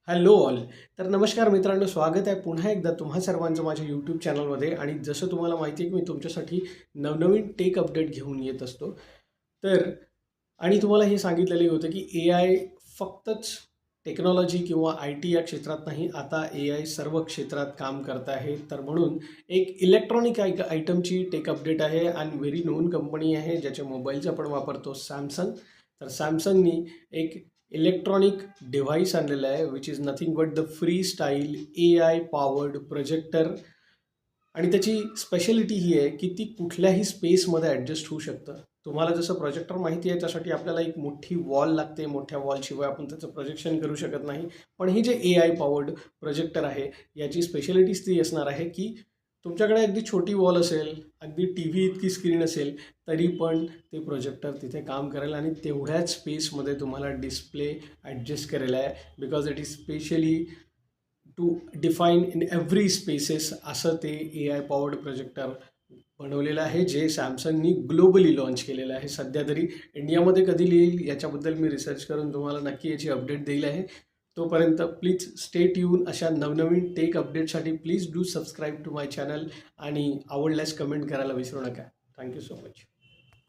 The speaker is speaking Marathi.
Hello all. तर नमस्कार मित्रांनो, स्वागत आहे पुन्हा एकदा तुम्हा सर्वांचं माझ्या यूट्यूब चॅनलमध्ये. आणि जसं तुम्हाला माहिती आहे की मी तुमच्यासाठी नवनवीन टेक अपडेट घेऊन येत असतो. तर आणि तुम्हाला हे सांगितलेलं होतं की ए आय फक्तच टेक्नॉलॉजी किंवा आय टी या क्षेत्रात नाही, आता ए आय सर्व क्षेत्रात काम करत आहे. तर म्हणून एक इलेक्ट्रॉनिक आयटमची टेक अपडेट आहे आणि व्हेरी नोन कंपनी आहे ज्याच्या मोबाईलचा आपण वापरतो, सॅमसंग. तर सॅमसंगनी एक इलेक्ट्रॉनिक डिव्हाइस आणलेलं आहे which is nothing but the free style A I powered projector. आणि त्याची स्पेशालिटी ही आहे की ती कुठल्याही स्पेसमध्ये ॲडजस्ट होऊ शकतं. तुम्हाला जसं प्रोजेक्टर माहिती आहे त्यासाठी आपल्याला एक मोठी वॉल लागते, मोठ्या वॉलशिवाय आपण त्याचं प्रोजेक्शन करू शकत नाही. पण हे जे ए आय पॉवर्ड प्रोजेक्टर आहे याची स्पेशालिटीज ती असणार आहे की तुमच्याकडे अगदी छोटी वॉल असेल, अगदी टी व्ही इतकी स्क्रीन असेल, तरी पण ते प्रोजेक्टर तिथे काम करेल आणि तेवढ्याच स्पेसमध्ये तुम्हाला डिस्प्ले ॲडजस्ट करेल आहे. Because it is specially to define in every spaces असं ते ए आय पॉवर्ड प्रोजेक्टर बनवलेलं आहे जे सॅमसंगनी ग्लोबली लॉन्च केलेलं आहे. सध्या तरी इंडियामध्ये कधी येईल याच्याबद्दल मी रिसर्च करून तुम्हाला नक्की याची अपडेट देईल आहे. तोपर्यंत प्लीज स्टे ट्यून. अशा नवनवीन टेक अपडेटसाठी please do subscribe to my channel आणि आवडल्यास कमेंट करायला विसरू नका. Thank you so much.